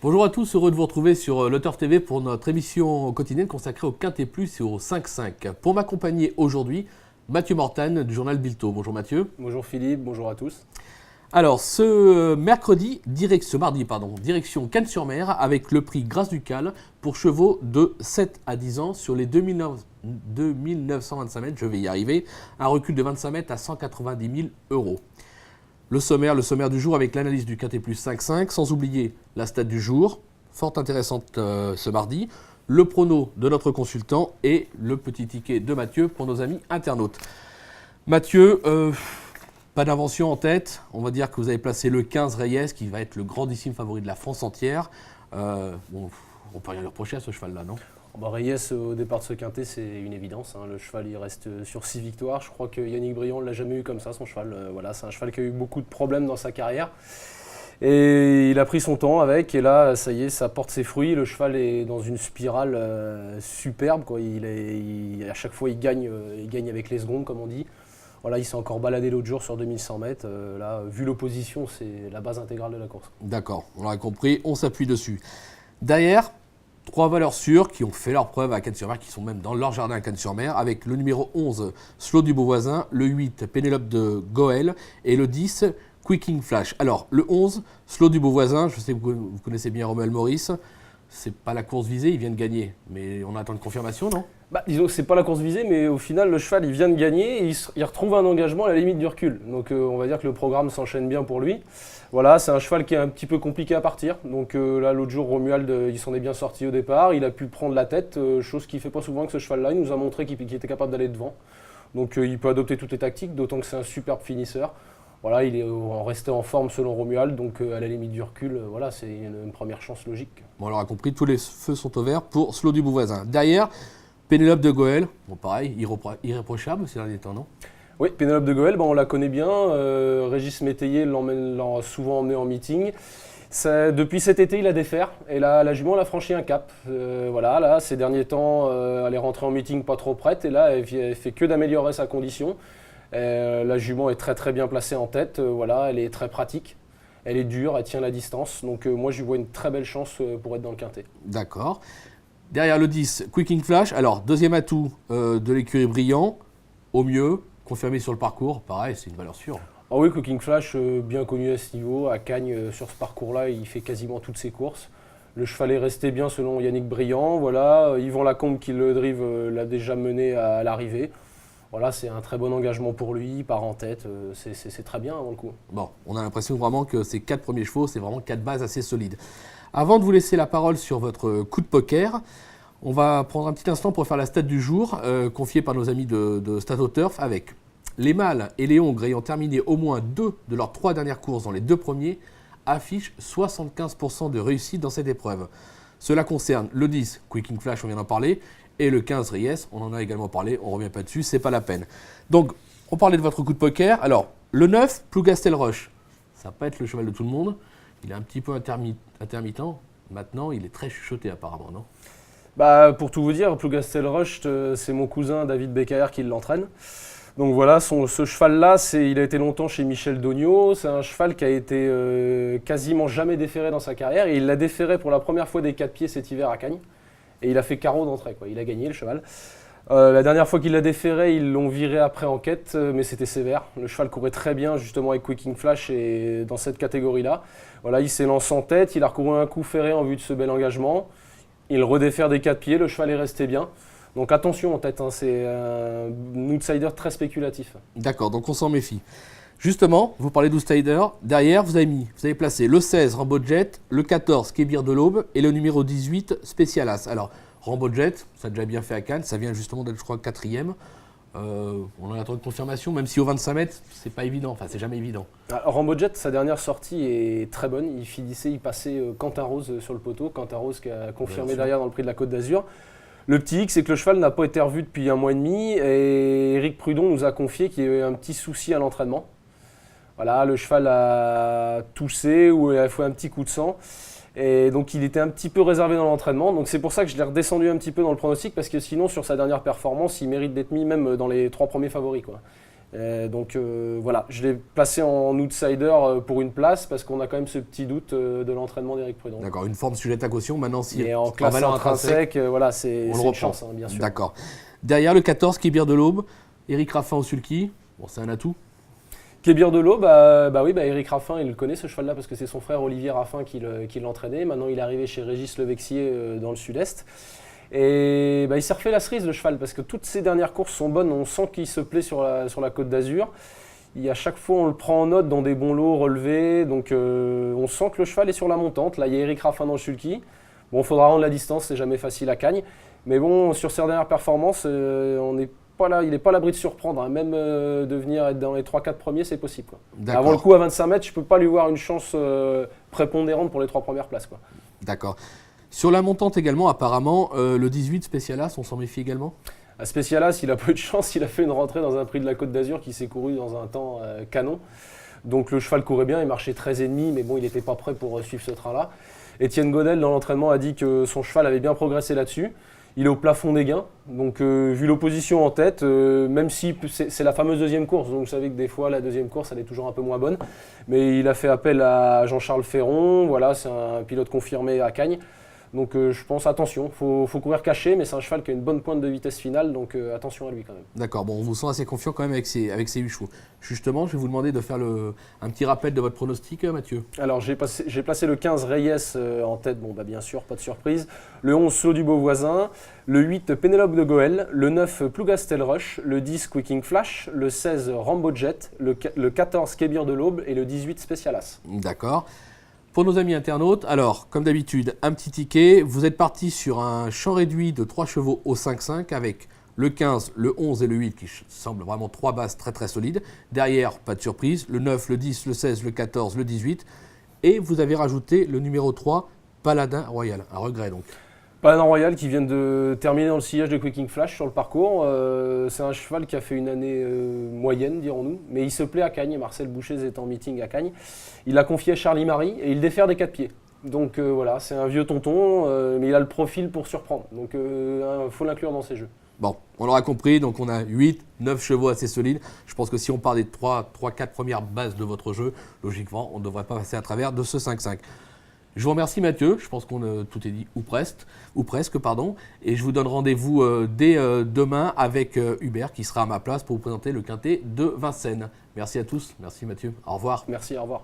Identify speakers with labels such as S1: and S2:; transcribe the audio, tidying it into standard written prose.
S1: Bonjour à tous, heureux de vous retrouver sur Le Turf TV pour notre émission quotidienne consacrée au Quintet Plus et au 5-5. Pour m'accompagner aujourd'hui, Mathieu Mortane du journal Bilto. Bonjour Mathieu.
S2: Bonjour Philippe, bonjour à tous.
S1: Alors ce mardi, direction Cannes-sur-Mer avec le prix Grâce Ducale pour chevaux de 7 à 10 ans sur les 2925 mètres, je vais y arriver, un recul de 25 mètres à 190 000 €. Le sommaire du jour avec l'analyse du Quintet Plus 5-5, sans oublier la stat du jour, fort intéressante ce mardi, le prono de notre consultant et le petit ticket de Mathieu pour nos amis internautes. Mathieu, pas d'invention en tête, on va dire que vous avez placé le 15 Reyes qui va être le grandissime favori de la France entière. On peut rien lui reprocher à ce cheval-là, non ?
S2: Reyes, au départ de ce quintet, c'est une évidence. Le cheval, il reste sur 6 victoires. Je crois que Yannick Briand ne l'a jamais eu comme ça, son cheval. C'est un cheval qui a eu beaucoup de problèmes dans sa carrière. Et il a pris son temps avec. Et là, ça y est, ça porte ses fruits. Le cheval est dans une spirale superbe, quoi. À chaque fois, il gagne avec les secondes, comme on dit. Voilà, il s'est encore baladé l'autre jour sur 2100 mètres. Là, vu l'opposition, c'est la base intégrale de la course.
S1: D'accord, on l'a compris, on s'appuie dessus. Derrière, 3 valeurs sûres qui ont fait leur preuve à Cannes-sur-Mer, qui sont même dans leur jardin à Cannes-sur-Mer, avec le numéro 11, Slot du Beauvoisin, le 8, Pénélope de Goël, et le 10, Quicking Flash. Alors, le 11, Slot du Beauvoisin, je sais que vous connaissez bien Romuald Maurice, c'est pas la course visée, il vient de gagner, mais on attend une confirmation, non ?
S2: Disons que c'est pas la course visée, mais au final, le cheval, il vient de gagner et il retrouve un engagement à la limite du recul. Donc on va dire que le programme s'enchaîne bien pour lui. Voilà, c'est un cheval qui est un petit peu compliqué à partir. Donc là, l'autre jour, Romuald, il s'en est bien sorti au départ. Il a pu prendre la tête, chose qu'il ne fait pas souvent que ce cheval-là. Il nous a montré qu'il était capable d'aller devant. Donc il peut adopter toutes les tactiques, d'autant que c'est un superbe finisseur. Voilà, il est resté en forme selon Romuald, donc à la limite du recul, c'est une première chance logique.
S1: Bon, on l'aura compris, tous les feux sont au vert pour Slot du Beauvoisin. Derrière, Pénélope de Goël, bon pareil, irréprochable ces derniers temps, non ?
S2: Oui, Pénélope de Goël, on la connaît bien. Régis Métayer l'a souvent emmené en meeting. Depuis cet été, il a des fers. Et là, la jument, elle a franchi un cap. Là, ces derniers temps, elle est rentrée en meeting pas trop prête. Et là, elle fait que d'améliorer sa condition. La jument est très très bien placée en tête. Elle est très pratique. Elle est dure, elle tient la distance. Donc moi, je lui vois une très belle chance pour être dans le quintet.
S1: D'accord. Derrière le 10, Quicking Flash. Alors, deuxième atout de l'écurie Briand, au mieux, confirmé sur le parcours. Pareil, c'est une valeur sûre.
S2: Ah oui, Quicking Flash, bien connu à ce niveau. À Cagnes, sur ce parcours-là, il fait quasiment toutes ses courses. Le cheval est resté bien selon Yannick Briand. Yvan Lacombe qui le drive l'a déjà mené à l'arrivée. C'est un très bon engagement pour lui, il part en tête, c'est très bien avant le coup.
S1: Bon, on a l'impression vraiment que ces 4 premiers chevaux, c'est vraiment 4 bases assez solides. Avant de vous laisser la parole sur votre coup de poker, on va prendre un petit instant pour faire la stat du jour, confiée par nos amis de Stato Turf, avec les mâles et les hongres ayant terminé au moins 2 de leurs 3 dernières courses dans les 2 premiers, affichent 75% de réussite dans cette épreuve. Cela concerne le 10, Quicking Flash, on vient d'en parler, et le 15 Reyes, on en a également parlé, on ne revient pas dessus, c'est pas la peine. Donc, on parlait de votre coup de poker. Alors, le 9, Plougastel Roche, ça va pas être le cheval de tout le monde, il est un petit peu intermittent, maintenant il est très chuchoté apparemment, non ?
S2: Pour tout vous dire, Plougastel Roche, c'est mon cousin David Beccaer qui l'entraîne. Donc voilà, ce cheval-là, il a été longtemps chez Michel Dognaud, c'est un cheval qui a été quasiment jamais déféré dans sa carrière, et il l'a déféré pour la première fois des 4 pieds cet hiver à Cagnes. Et il a fait carreau d'entrée, il a gagné le cheval. La dernière fois qu'il l'a déféré, ils l'ont viré après enquête, mais c'était sévère. Le cheval courait très bien justement avec Quicking Flash et dans cette catégorie-là. Il s'est lancé en tête, il a recouru un coup ferré en vue de ce bel engagement. Il redéfère des 4 pieds, le cheval est resté bien. Donc attention en tête, c'est un outsider très spéculatif.
S1: D'accord, donc on s'en méfie. Justement, vous parlez d'outsider, derrière vous avez placé le 16 Rambo Jet, le 14 Kébir de l'Aube et le numéro 18 Special As. Alors Rambo Jet, ça a déjà bien fait à Cannes, ça vient justement d'être je crois 4e. On en attend une confirmation, même si au 25 mètres, c'est pas évident, c'est jamais évident.
S2: Rambo Jet, sa dernière sortie est très bonne, il passait Quentin Rose sur le poteau, Quentin Rose qui a confirmé derrière dans le prix de la Côte d'Azur. Le petit hic, c'est que le cheval n'a pas été revu depuis 1 mois et demi et Éric Prudon nous a confié qu'il y avait un petit souci à l'entraînement. Le cheval a toussé ou il a fait un petit coup de sang. Et donc il était un petit peu réservé dans l'entraînement. Donc c'est pour ça que je l'ai redescendu un petit peu dans le pronostic parce que sinon sur sa dernière performance, il mérite d'être mis même dans les 3 premiers favoris, Donc voilà, je l'ai placé en outsider pour une place parce qu'on a quand même ce petit doute de l'entraînement d'Éric Prudhomme.
S1: D'accord, une forme sujette à caution. Maintenant, si
S2: Et en classe
S1: valeur
S2: intrinsèque, voilà, c'est
S1: on le
S2: une
S1: reprend.
S2: chance, bien sûr.
S1: D'accord. Derrière le 14, Kébir de l'Aube, Éric Raffin au sulky. Bon, c'est un atout.
S2: Kébir de l'Aube, oui, Éric Raffin, il le connaît ce cheval-là parce que c'est son frère Olivier Raffin qui l'entraînait. Maintenant, il est arrivé chez Régis Levexier dans le sud-est. Et il s'est refait la cerise, le cheval, parce que toutes ses dernières courses sont bonnes. On sent qu'il se plaît sur la Côte d'Azur. À chaque fois, on le prend en note dans des bons lots relevés. Donc, on sent que le cheval est sur la montante. Là, il y a Éric Raffin dans le sulky. Bon, il faudra rendre la distance, c'est jamais facile à Cagnes. Mais bon, sur ses dernières performances, il n'est pas à l'abri de surprendre. Hein. Même de venir être dans les 3-4 premiers, c'est possible. Quoi. Avant le coup, à 25 mètres, je ne peux pas lui voir une chance prépondérante pour les 3 premières places. Quoi.
S1: D'accord. Sur la montante également, apparemment, le 18 Specialas, on s'en méfie également?
S2: À Specialas, il a pas eu de chance, il a fait une rentrée dans un prix de la Côte d'Azur qui s'est couru dans un temps canon. Donc le cheval courait bien, il marchait 13,5, mais bon, il n'était pas prêt pour suivre ce train-là. Étienne Godel, dans l'entraînement, a dit que son cheval avait bien progressé là-dessus. Il est au plafond des gains, donc vu l'opposition en tête, même si c'est la fameuse deuxième course, donc vous savez que des fois la deuxième course elle est toujours un peu moins bonne, mais il a fait appel à Jean-Charles Ferron, voilà, c'est un pilote confirmé à Cagnes. Donc je pense, attention, faut courir caché, mais c'est un cheval qui a une bonne pointe de vitesse finale, donc attention à lui quand même.
S1: D'accord, bon, on vous sent assez confiant quand même avec ces 8 chevaux. Justement, je vais vous demander de faire un petit rappel de votre pronostic, Mathieu.
S2: Alors j'ai placé le 15 Reyes en tête, bon bien sûr, pas de surprise. Le 11 Saut du Beauvoisin, le 8 Pénélope de Goël, le 9 Plougastel Rush, le 10 Quicking Flash, le 16 Rambo Jet, le 14 Kébir de l'Aube et le 18 Specialas.
S1: D'accord. Pour nos amis internautes, alors, comme d'habitude, un petit ticket. Vous êtes parti sur un champ réduit de 3 chevaux au 5-5 avec le 15, le 11 et le 8 qui semblent vraiment 3 bases très très solides. Derrière, pas de surprise, le 9, le 10, le 16, le 14, le 18. Et vous avez rajouté le numéro 3, Paladin Royal. Un regret donc.
S2: Paladin Royal qui vient de terminer dans le sillage de Quicking Flash sur le parcours. C'est un cheval qui a fait une année moyenne, dirons-nous, mais il se plaît à Cagnes. Marcel Boucher est en meeting à Cagnes. Il a confié à Charlie Marie et il défère des 4 pieds. Donc voilà, c'est un vieux tonton, mais il a le profil pour surprendre. Donc il faut l'inclure dans ses jeux.
S1: Bon, on l'aura compris, donc on a 8, 9 chevaux assez solides. Je pense que si on part des 3-4 premières bases de votre jeu, logiquement, on ne devrait pas passer à travers de ce 5-5. Je vous remercie Mathieu, je pense qu'on tout est dit ou presque, et je vous donne rendez-vous dès demain avec Hubert qui sera à ma place pour vous présenter le quintet de Vincennes. Merci à tous, merci Mathieu, au revoir.
S2: Merci, au revoir.